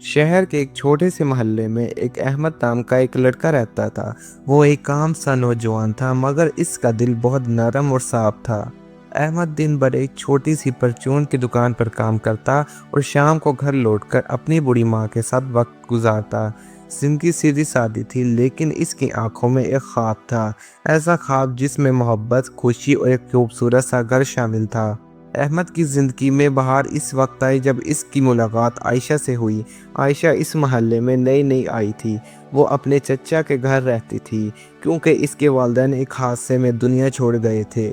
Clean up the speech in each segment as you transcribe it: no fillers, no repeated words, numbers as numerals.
शहर के एक छोटे से मोहल्ले में एक अहमद नाम का एक लड़का रहता था। वो एक आम सा नौजवान था, मगर इसका दिल बहुत नरम और साफ था। अहमद दिन भर एक छोटी सी परचून की दुकान पर काम करता और शाम को घर लौटकर अपनी बूढ़ी माँ के साथ वक्त गुजारता। जिंदगी सीधी सादी थी, लेकिन इसकी आंखों में एक ख्वाब था। ऐसा ख्वाब जिसमें मोहब्बत, खुशी और एक खूबसूरत सा घर शामिल था। अहमद की ज़िंदगी में बहार इस वक्त आई जब इसकी मुलाकात आयशा से हुई। आयशा इस मोहल्ले में नई नई आई थी। वो अपने चचा के घर रहती थी, क्योंकि इसके वालिदैन एक हादसे में दुनिया छोड़ गए थे।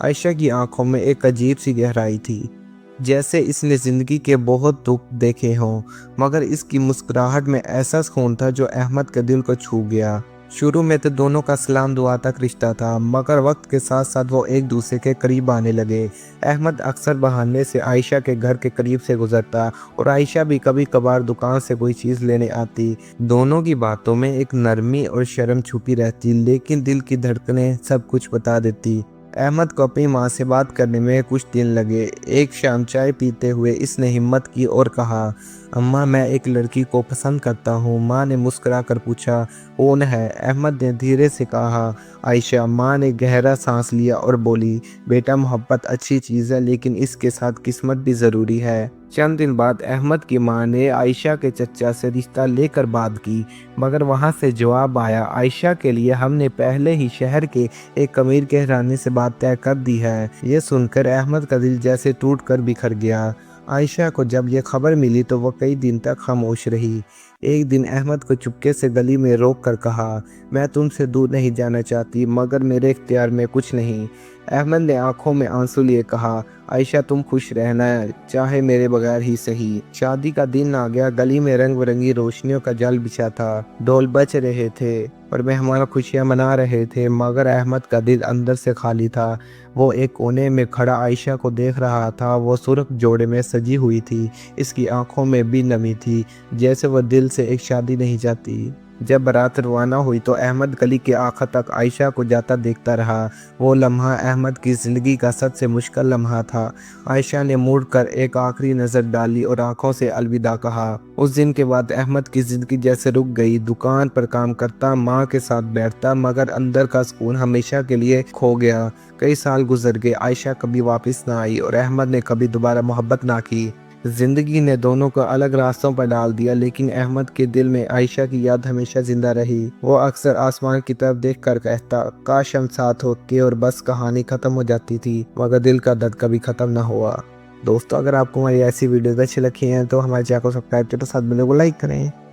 आयशा की आंखों में एक अजीब सी गहराई थी, जैसे इसने ज़िंदगी के बहुत दुख देखे हों, मगर इसकी मुस्कुराहट में ऐसा सुकून था जो अहमद के दिल को छू गया। शुरू में तो दोनों का सलाम दुआ तक रिश्ता था, मगर वक्त के साथ साथ वो एक दूसरे के करीब आने लगे। अहमद अक्सर बहाने से आयशा के घर के करीब से गुजरता और आयशा भी कभी कभार दुकान से कोई चीज़ लेने आती। दोनों की बातों में एक नरमी और शर्म छुपी रहती, लेकिन दिल की धड़कनें सब कुछ बता देती। अहमद को अपनी माँ से बात करने में कुछ दिन लगे। एक शाम चाय पीते हुए इसने हिम्मत की और कहा, अम्मा, मैं एक लड़की को पसंद करता हूँ। माँ ने मुस्कुरा कर पूछा, कौन है? अहमद ने धीरे से कहा, आयशा। माँ ने गहरा सांस लिया और बोली, बेटा, मोहब्बत अच्छी चीज़ है, लेकिन इसके साथ किस्मत भी ज़रूरी है। चंद दिन बाद अहमद की माँ ने आयशा के चचा से रिश्ता लेकर बात की, मगर वहाँ से जवाब आया, आयशा के लिए हमने पहले ही शहर के एक अमीर के घराने से बात तय कर दी है। ये सुनकर अहमद का दिल जैसे टूट कर बिखर गया। आयशा को जब यह खबर मिली तो वह कई दिन तक खामोश रही। एक दिन अहमद को चुपके से गली में रोक कर कहा, मैं तुमसे दूर नहीं जाना चाहती, मगर मेरे इख्तियार में कुछ नहीं। अहमद ने आंखों में आंसू लिए कहा, आयशा, तुम खुश रहना, चाहे मेरे बगैर ही सही। शादी का दिन आ गया। गली में रंग बिरंगी रोशनियों का जाल बिछा था, ढोल बज रहे थे और मेहमान खुशियां मना रहे थे, मगर अहमद का दिल अंदर से खाली था। वो एक कोने में खड़ा आयशा को देख रहा था। वो सुर्ख जोड़े में सजी हुई थी, इसकी आंखों में भी नमी थी, जैसे वह दिल से एक शादी नहीं चाहती। जब बारात रवाना हुई तो अहमद गली के आखिर तक आयशा को जाता देखता रहा। वो लम्हा अहमद की ज़िंदगी का सबसे मुश्किल लम्हा था। आयशा ने मुड़कर एक आखिरी नज़र डाली और आंखों से अलविदा कहा। उस दिन के बाद अहमद की ज़िंदगी जैसे रुक गई। दुकान पर काम करता, माँ के साथ बैठता, मगर अंदर का सुकून हमेशा के लिए खो गया। कई साल गुजर गए। आयशा कभी वापस ना आई और अहमद ने कभी दोबारा मोहब्बत ना की। जिंदगी ने दोनों को अलग रास्तों पर डाल दिया, लेकिन अहमद के दिल में आयशा की याद हमेशा जिंदा रही। वो अक्सर आसमान की तरफ देखकर कहता, काश हम साथ होते और बस कहानी खत्म हो जाती थी, मगर दिल का दर्द कभी खत्म ना हुआ। दोस्तों, अगर आपको हमारी ऐसी वीडियोस अच्छी लगी हैं तो हमारे चैनल को सब्सक्राइब करें, साथ वीडियो को लाइक करें।